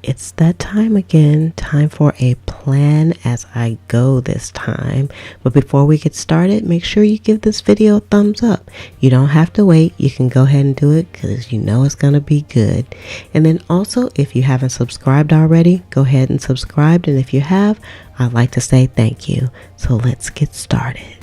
It's that time again, time for a plan as I go this time. But before we get started, make sure you give this video a thumbs up. You don't have to wait. You can go ahead and do it because you know it's going to be good. And then also, if you haven't subscribed already, go ahead and subscribe. And if you have, I'd like to say thank you. So let's get started.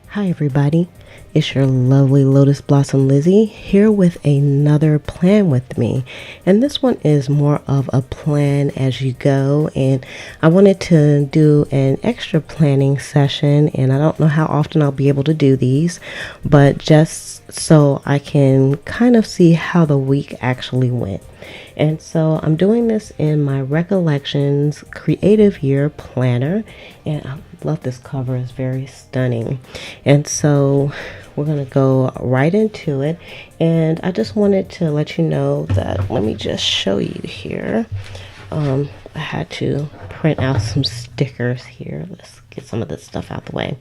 Hi everybody, it's your lovely Lotus Blossom Lizzie here with another plan with me, and this one is more of a plan as you go, and I wanted to do an extra planning session, and I don't know how often I'll be able to do these, but just so I can kind of see how the week actually went. And so I'm doing this in my Recollections Creative Year planner, and I love this cover, it's very stunning. And so we're going to go right into it, and I just wanted to let you know that, let me just show you here. I had to print out some stickers here. Let's get some of this stuff out the way.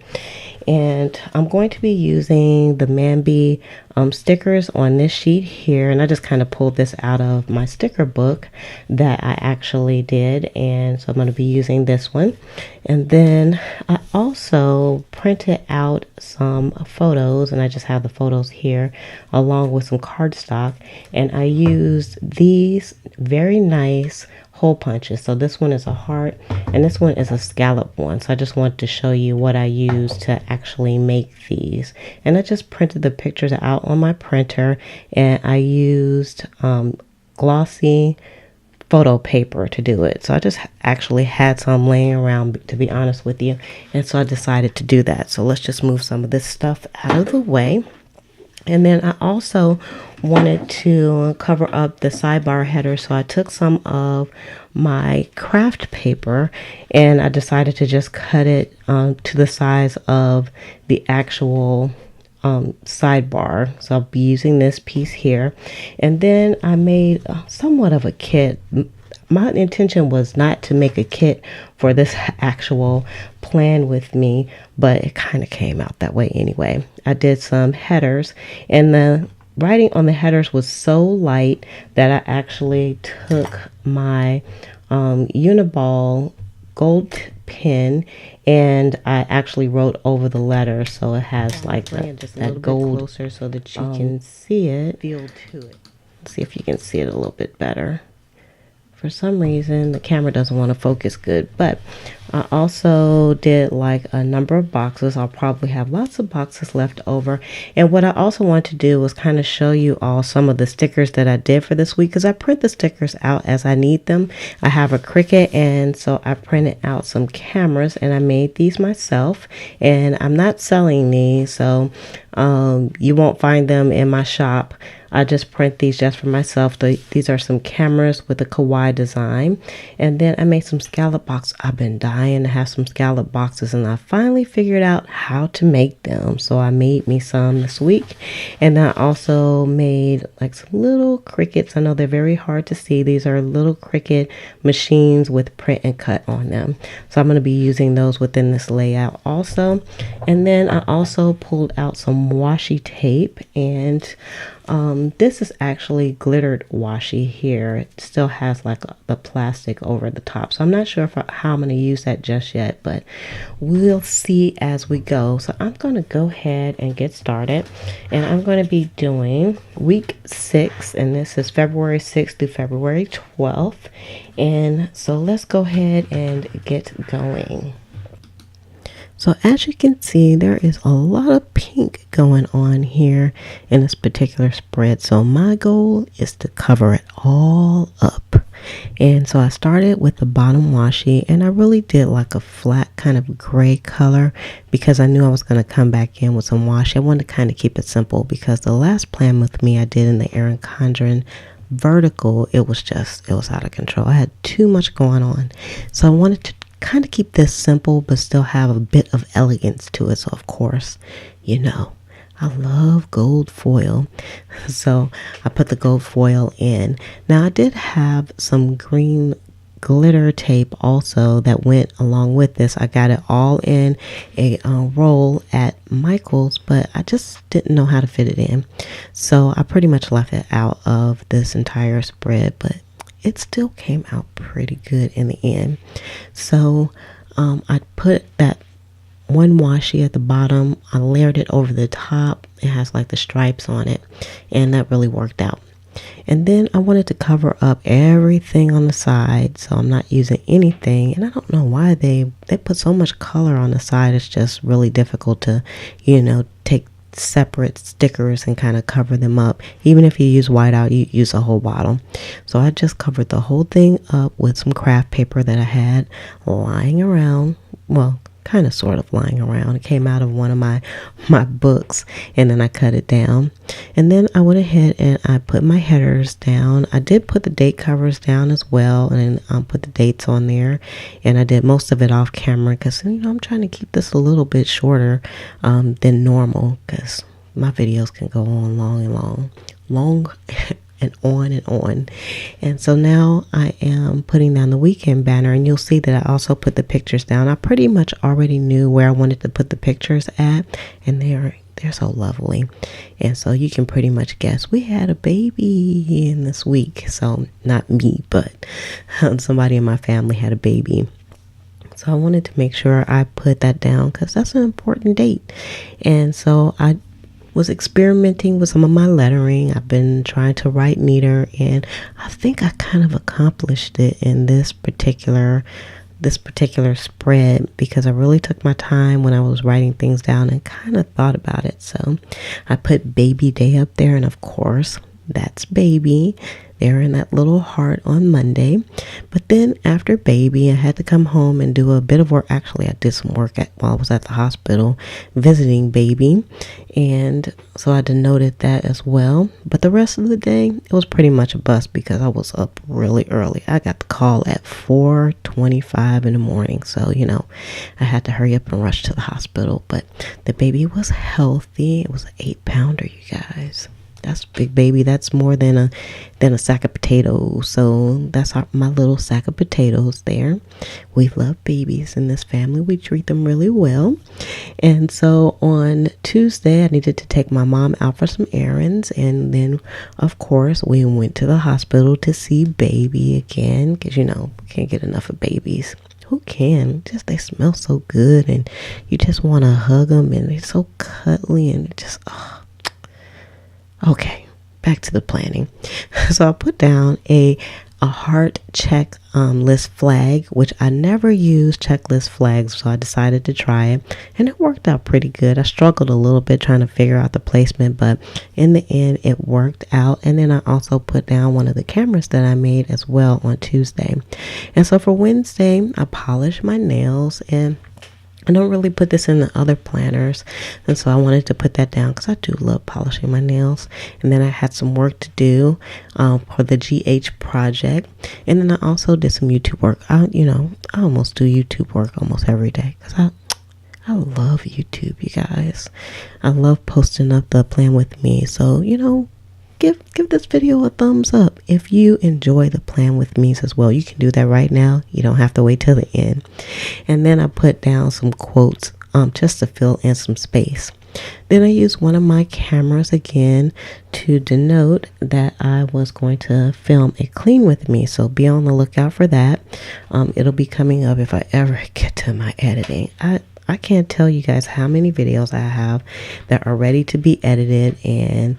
And I'm going to be using the Mambi stickers on this sheet here, and I just kind of pulled this out of my sticker book that I actually did, and so I'm going to be using this one. And then I also printed out some photos, and I just have the photos here along with some cardstock, and I used these very nice hole punches. So this one is a heart and this one is a scallop one. So I just want to show you what I used to actually make these, and I just printed the pictures out on my printer, and I used glossy photo paper to do it. So I just actually had some laying around, to be honest with you, and so I decided to do that. So let's just move some of this stuff out of the way. And then I also wanted to cover up the sidebar header, so I took some of my craft paper and I decided to just cut it to the size of the actual sidebar. So I'll be using this piece here, and then I made somewhat of a kit. My intention was not to make a kit for this actual plan with me, but it kind of came out that way anyway. I did some headers, and the writing on the headers was so light that I actually took my Uniball gold pen and I actually wrote over the letter, so it has like that gold closer so that you can see it. Feel to it. Let's see if you can see it a little bit better. For some reason the camera doesn't want to focus good, but I also did like a number of boxes. I'll probably have lots of boxes left over, and what I also want to do was kind of show you all some of the stickers that I did for this week, because I print the stickers out as I need them. I have a Cricut, and so I printed out some cameras and I made these myself, and I'm not selling these, so you won't find them in my shop. I just print these just for myself. These are some cameras with a kawaii design. And then I made some scallop boxes. I've been dying to have some scallop boxes, and I finally figured out how to make them. So I made me some this week. And I also made like some little Cricuts. I know they're very hard to see. These are little Cricut machines with print and cut on them. So I'm going to be using those within this layout also. And then I also pulled out some washi tape, and this is actually glittered washi here. It still has like the plastic over the top, so I'm not sure how I'm going to use that just yet, but we'll see as we go. So I'm going to go ahead and get started, and I'm going to be doing week 6, and this is February 6th through February 12th. And so let's go ahead and get going. So as you can see, there is a lot of pink going on here in this particular spread. So my goal is to cover it all up. And so I started with the bottom washi, and I really did like a flat kind of gray color because I knew I was going to come back in with some washi. I wanted to kind of keep it simple because the last plan with me I did in the Erin Condren vertical, it was out of control. I had too much going on. So I wanted to kind of keep this simple but still have a bit of elegance to it. So of course, you know, I love gold foil. So I put the gold foil in. Now I did have some green glitter tape also that went along with this. I got it all in a roll at Michael's, but I just didn't know how to fit it in. So I pretty much left it out of this entire spread, but it still came out pretty good in the end. So I put that one washi at the bottom. I layered it over the top. It has like the stripes on it, and that really worked out. And then I wanted to cover up everything on the side, so I'm not using anything. And I don't know why they put so much color on the side. It's just really difficult to, you know, take separate stickers and kind of cover them up. Even if you use whiteout, you use a whole bottle. So I just covered the whole thing up with some craft paper that I had lying around. Well, kind of sort of lying around. It came out of one of my books, and then I cut it down. And then I went ahead and I put my headers down. I did put the date covers down as well, and put the dates on there. And I did most of it off camera because, you know, I'm trying to keep this a little bit shorter than normal, because my videos can go on long and on and on. And so now I am putting down the weekend banner, and you'll see that I also put the pictures down. I pretty much already knew where I wanted to put the pictures at, and they're so lovely. And so you can pretty much guess we had a baby in this week. So not me, but somebody in my family had a baby. So I wanted to make sure I put that down because that's an important date. And so I was experimenting with some of my lettering. I've been trying to write neater, and I think I kind of accomplished it in this particular spread because I really took my time when I was writing things down and kind of thought about it. So I put baby day up there, and of course that's baby there in that little heart on Monday. But then after baby, I had to come home and do a bit of work. Actually, I did some work while I was at the hospital visiting baby, and so I denoted that as well. But the rest of the day, it was pretty much a bust because I was up really early. I got the call at 4:25 in the morning, so you know I had to hurry up and rush to the hospital. But the baby was healthy. It was an 8-pounder, you guys. That's a big baby. That's more than a sack of potatoes. So that's my little sack of potatoes there. We love babies in this family. We treat them really well. And so on Tuesday, I needed to take my mom out for some errands. And then, of course, we went to the hospital to see baby again. Because, you know, we can't get enough of babies. Who can? Just they smell so good. And you just want to hug them. And they're so cuddly. And just, Okay, back to the planning. So I put down a heart check list flag, which I never use checklist flags, so I decided to try it, and it worked out pretty good. I struggled a little bit trying to figure out the placement, but in the end it worked out. And then I also put down one of the cameras that I made as well on Tuesday. And so for Wednesday, I polished my nails, and I don't really put this in the other planners, and so I wanted to put that down because I do love polishing my nails. And then I had some work to do for the GH project, and then I also did some YouTube work. I almost do YouTube work almost every day because I love YouTube, you guys. I love posting up the plan with me. So, you know, give this video a thumbs up if you enjoy the plan with me's as well. You can do that right now. You don't have to wait till the end. And then I put down some quotes just to fill in some space. Then I used one of my cameras again to denote that I was going to film a clean with me. So be on the lookout for that. It'll be coming up if I ever get to my editing. I can't tell you guys how many videos I have that are ready to be edited, and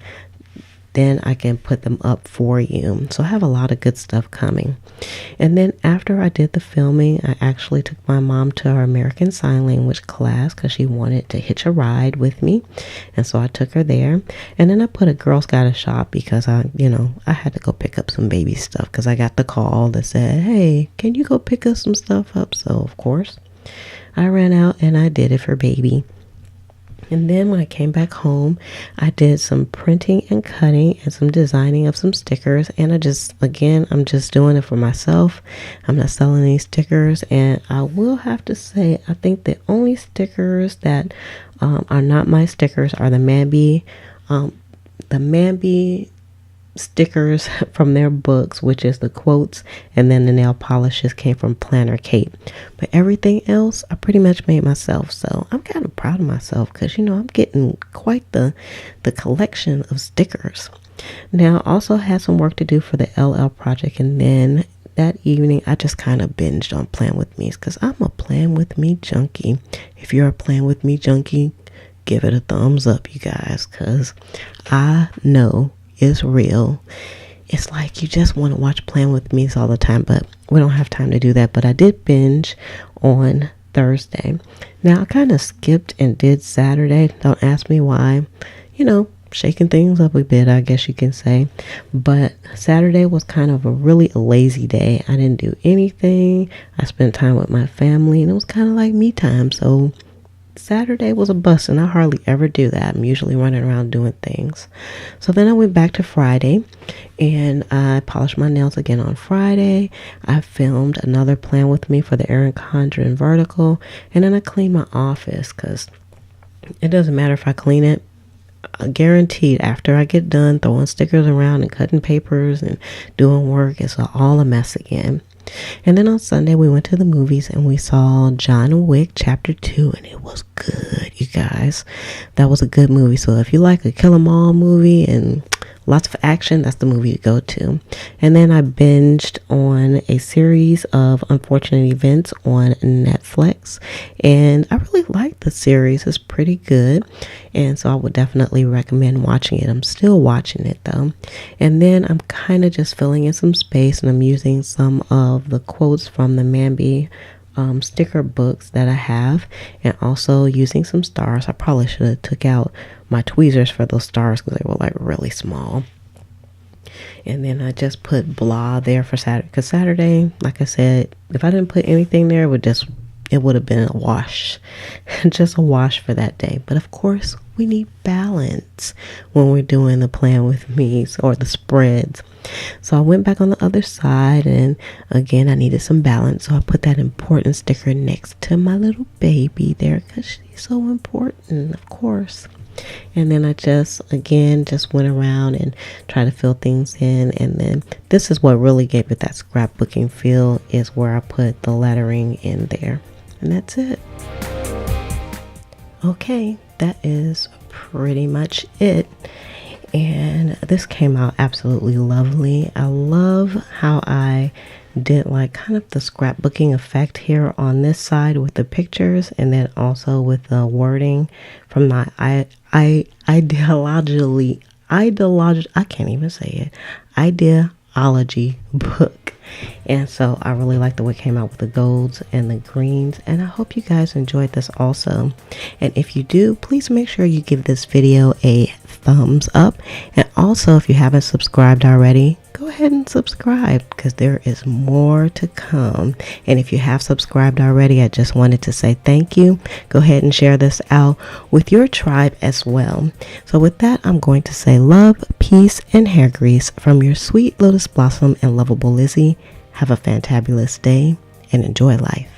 then I can put them up for you. So I have a lot of good stuff coming. And then after I did the filming, I actually took my mom to her American Sign Language class because she wanted to hitch a ride with me. And so I took her there. And then I put a Girl Scout shop because I had to go pick up some baby stuff because I got the call that said, hey, can you go pick us some stuff up? So of course I ran out and I did it for baby. And then when I came back home, I did some printing and cutting and some designing of some stickers. And I'm just doing it for myself. I'm not selling any stickers. And I will have to say, I think the only stickers that are not my stickers are the Mambi stickers from their books, which is the quotes, and then the nail polishes came from Planner Kate. But everything else I pretty much made myself, so I'm kind of proud of myself because I'm getting quite the collection of stickers. Now I also had some work to do for the LL project, and then that evening I just kind of binged on Plan With Me because I'm a Plan With Me junkie. If you're a Plan With Me junkie, give it a thumbs up, you guys, because I know it's real. It's like you just want to watch Plan With Me all the time, but we don't have time to do that. But I did binge on Thursday. Now I kind of skipped and did Saturday. Don't ask me why. Shaking things up a bit, I guess you can say. But Saturday was kind of a really lazy day. I didn't do anything. I spent time with my family, and it was kind of like me time. So Saturday was a bust, and I hardly ever do that. I'm usually running around doing things. So then I went back to Friday, and I polished my nails again on Friday. I filmed another Plan With Me for the Erin Condren vertical, and then I cleaned my office because it doesn't matter if I clean it. Guaranteed after I get done throwing stickers around and cutting papers and doing work, it's all a mess again. And then on Sunday we went to the movies and we saw John Wick Chapter 2, and it was good, you guys. That was a good movie. So if you like a kill 'em all movie and lots of action, that's the movie to go to. And then I binged on a series of Unfortunate Events on Netflix, and I really liked the series. It's pretty good, and so I would definitely recommend watching it. I'm still watching it though. And then I'm kind of just filling in some space, and I'm using some of the quotes from the Mambi sticker books that I have, and also using some stars. I probably should have took out my tweezers for those stars because they were like really small. And then I just put blah there for Saturday, because Saturday, like I said, if I didn't put anything there, it would have been a wash. Just a wash for that day. But of course we need balance when we're doing the Plan With Me's or the spreads. So I went back on the other side, and again I needed some balance, so I put that important sticker next to my little baby there because she's so important, of course. And then I just went around and tried to fill things in, and then this is what really gave it that scrapbooking feel, is where I put the lettering in there, and that's it. Okay, that is pretty much it. And this came out absolutely lovely. I love how I did like kind of the scrapbooking effect here on this side with the pictures, and then also with the wording from my ideology book. And so I really like the way it came out with the golds and the greens, and I hope you guys enjoyed this also. And if you do, please make sure you give this video a thumbs up, and also if you haven't subscribed already, go ahead and subscribe because there is more to come. And if you have subscribed already, I just wanted to say thank you. Go ahead and share this out with your tribe as well. So with that, I'm going to say love, peace, and hair grease from your sweet Lotus Blossom and lovable Lizzie. Have a fantabulous day and enjoy life.